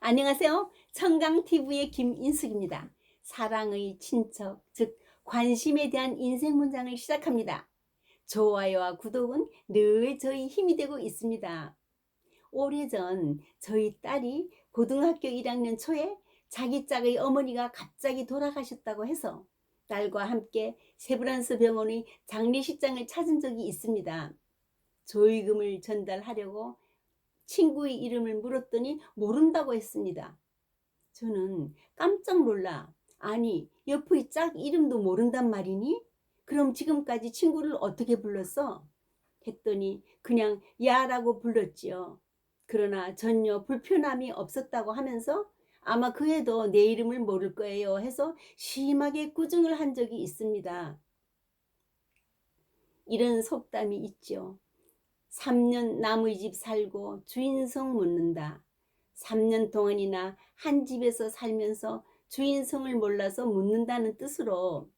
안녕하세요. 청강TV의 김인숙입니다. 사랑의 친척, 즉 관심에 대한 인생 문장을 시작합니다. 좋아요와 구독은 늘 저희 힘이 되고 있습니다. 오래전 저희 딸이 고등학교 1학년 초에 자기 짝의 어머니가 갑자기 돌아가셨다고 해서 딸과 함께 세브란스 병원의 장례식장을 찾은 적이 있습니다. 조의금을 전달하려고 친구의 이름을 물었더니 모른다고 했습니다. 저는 깜짝 놀라, 아니 옆의 짝 이름도 모른단 말이니? 그럼 지금까지 친구를 어떻게 불렀어? 했더니 그냥 야라고 불렀지요. 그러나 전혀 불편함이 없었다고 하면서 아마 그 애도 내 이름을 모를 거예요 해서 심하게 꾸중을 한 적이 있습니다. 이런 속담이 있죠. 3년 남의 집 살고 주인성 묻는다. 3년 동안이나 한 집에서 살면서 주인성을 몰라서 묻는다는 뜻으로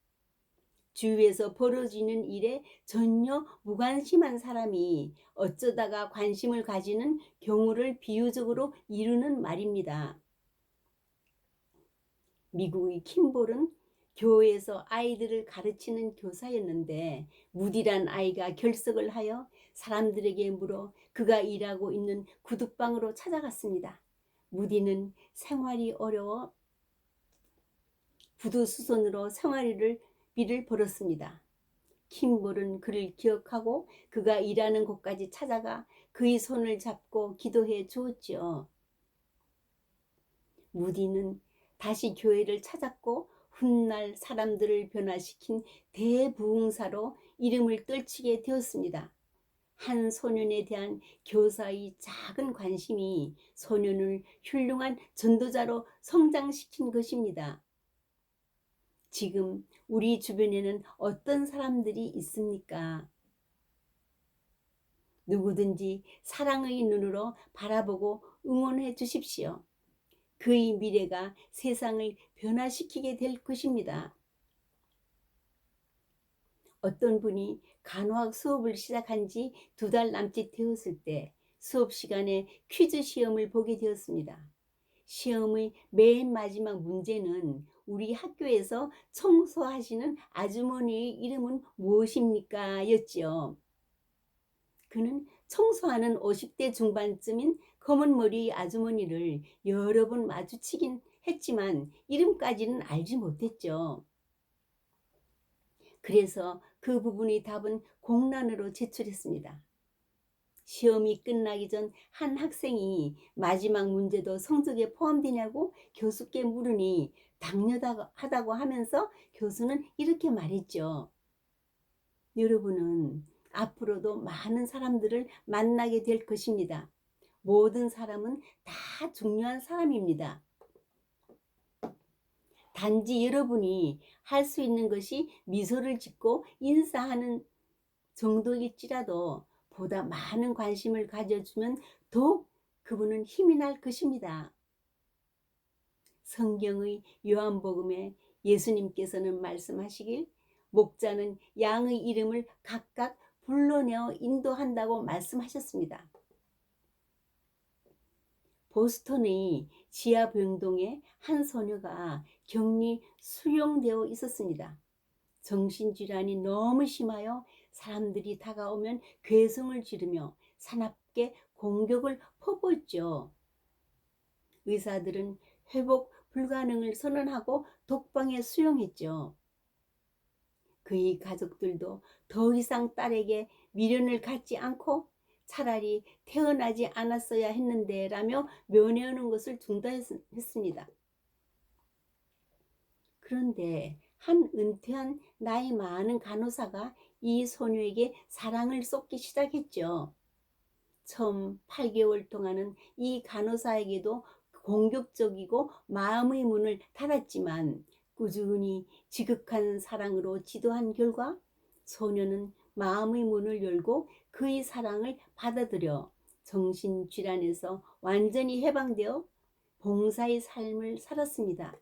주위에서 벌어지는 일에 전혀 무관심한 사람이 어쩌다가 관심을 가지는 경우를 비유적으로 이루는 말입니다. 미국의 킴볼은 교회에서 아이들을 가르치는 교사였는데 무디란 아이가 결석을 하여 사람들에게 물어 그가 일하고 있는 구두방으로 찾아갔습니다. 무디는 생활이 어려워 구두수선으로 생활비를 벌었습니다. 킴볼은 그를 기억하고 그가 일하는 곳까지 찾아가 그의 손을 잡고 기도해 주었지요. 무디는 다시 교회를 찾았고 훗날 사람들을 변화시킨 대부흥사로 이름을 떨치게 되었습니다. 한 소년에 대한 교사의 작은 관심이 소년을 훌륭한 전도자로 성장시킨 것입니다. 지금 우리 주변에는 어떤 사람들이 있습니까? 누구든지 사랑의 눈으로 바라보고 응원해 주십시오. 그의 미래가 세상을 변화시키게 될 것입니다. 어떤 분이 간호학 수업을 시작한 지 2달 남짓 되었을 때 수업 시간에 퀴즈 시험을 보게 되었습니다. 시험의 맨 마지막 문제는 우리 학교에서 청소하시는 아주머니의 이름은 무엇입니까? 였지요. 그는 청소하는 50대 중반쯤인 검은 머리 아주머니를 여러 번 마주치긴 했지만 이름까지는 알지 못했죠. 그래서 그 부분의 답은 공란으로 제출했습니다. 시험이 끝나기 전 한 학생이 마지막 문제도 성적에 포함되냐고 교수께 물으니 당연하다고 하면서 교수는 이렇게 말했죠. 여러분은 앞으로도 많은 사람들을 만나게 될 것입니다. 모든 사람은 다 중요한 사람입니다. 단지 여러분이 할 수 있는 것이 미소를 짓고 인사하는 정도일지라도 보다 많은 관심을 가져주면 더욱 그분은 힘이 날 것입니다. 성경의 요한복음에 예수님께서는 말씀하시길 목자는 양의 이름을 각각 불러내어 인도한다고 말씀하셨습니다. 보스턴의 지하병동에 한 소녀가 격리 수용되어 있었습니다. 정신질환이 너무 심하여 사람들이 다가오면 괴성을 지르며 사납게 공격을 퍼부었죠. 의사들은 회복 불가능을 선언하고 독방에 수용했죠. 그의 가족들도 더 이상 딸에게 미련을 갖지 않고 차라리 태어나지 않았어야 했는데 라며 면회하는 것을 중단했습니다. 그런데 한 은퇴한 나이 많은 간호사가 이 소녀에게 사랑을 쏟기 시작했죠. 처음 8개월 동안은 이 간호사에게도 공격적이고 마음의 문을 닫았지만 꾸준히 지극한 사랑으로 지도한 결과 소녀는 마음의 문을 열고 그의 사랑을 받아들여 정신질환에서 완전히 해방되어 봉사의 삶을 살았습니다.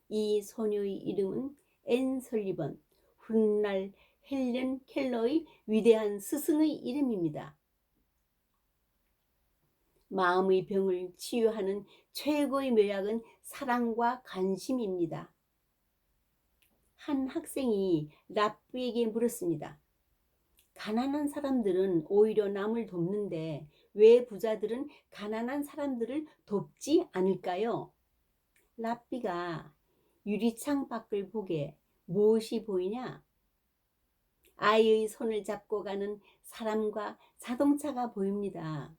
이 소녀의 이름은 앤 설리번, 훗날 헬렌 켈러의 위대한 스승의 이름입니다. 마음의 병을 치유하는 최고의 묘약은 사랑과 관심입니다. 한 학생이 라프에게 물었습니다. 가난한 사람들은 오히려 남을 돕는데 왜 부자들은 가난한 사람들을 돕지 않을까요? 라삐가 유리창 밖을 보게 무엇이 보이냐? 아이의 손을 잡고 가는 사람과 자동차가 보입니다.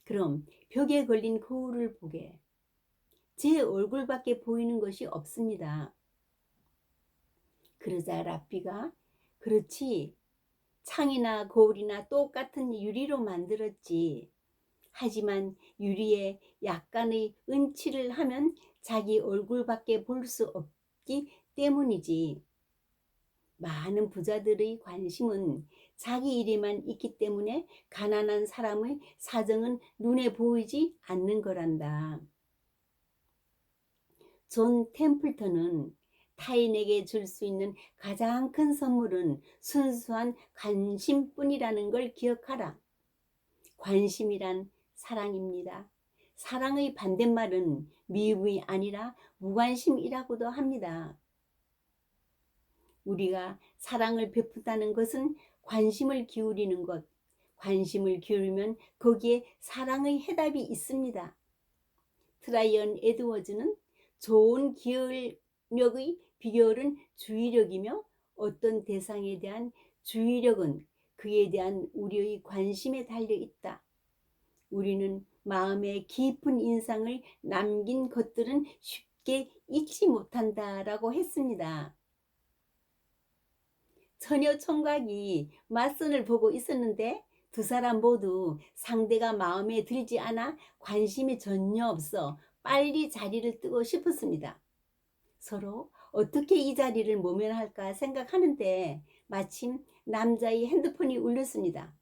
그럼 벽에 걸린 거울을 보게 제 얼굴밖에 보이는 것이 없습니다. 그러자 라삐가 그렇지, 창이나 거울이나 똑같은 유리로 만들었지. 하지만 유리에 약간의 은칠을 하면 자기 얼굴밖에 볼 수 없기 때문이지. 많은 부자들의 관심은 자기 일에만 있기 때문에 가난한 사람의 사정은 눈에 보이지 않는 거란다. 존 템플턴은 타인에게 줄 수 있는 가장 큰 선물은 순수한 관심뿐이라는 걸 기억하라. 관심이란 사랑입니다. 사랑의 반대말은 미움이 아니라 무관심이라고도 합니다. 우리가 사랑을 베푼다는 것은 관심을 기울이는 것, 관심을 기울이면 거기에 사랑의 해답이 있습니다. 트라이언 에드워즈는 좋은 기억력의 비결은 주의력이며 어떤 대상에 대한 주의력은 그에 대한 우리의 관심에 달려 있다. 우리는 마음에 깊은 인상을 남긴 것들은 쉽게 잊지 못한다라고 했습니다. 처녀 총각이 맞선을 보고 있었는데 두 사람 모두 상대가 마음에 들지 않아 관심이 전혀 없어 빨리 자리를 뜨고 싶었습니다. 서로 어떻게 이 자리를 모면할까 생각하는데 마침 남자의 핸드폰이 울렸습니다.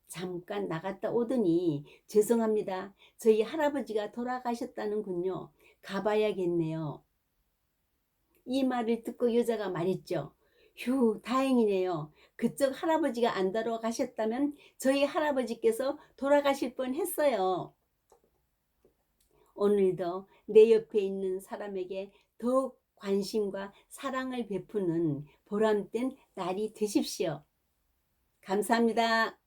잠깐 나갔다 오더니 죄송합니다. 저희 할아버지가 돌아가셨다는군요. 가봐야겠네요. 이 말을 듣고 여자가 말했죠. 휴, 다행이네요. 그쪽 할아버지가 안 돌아가셨다면 저희 할아버지께서 돌아가실 뻔했어요. 오늘도 내 옆에 있는 사람에게 더욱 관심과 사랑을 베푸는 보람된 날이 되십시오. 감사합니다.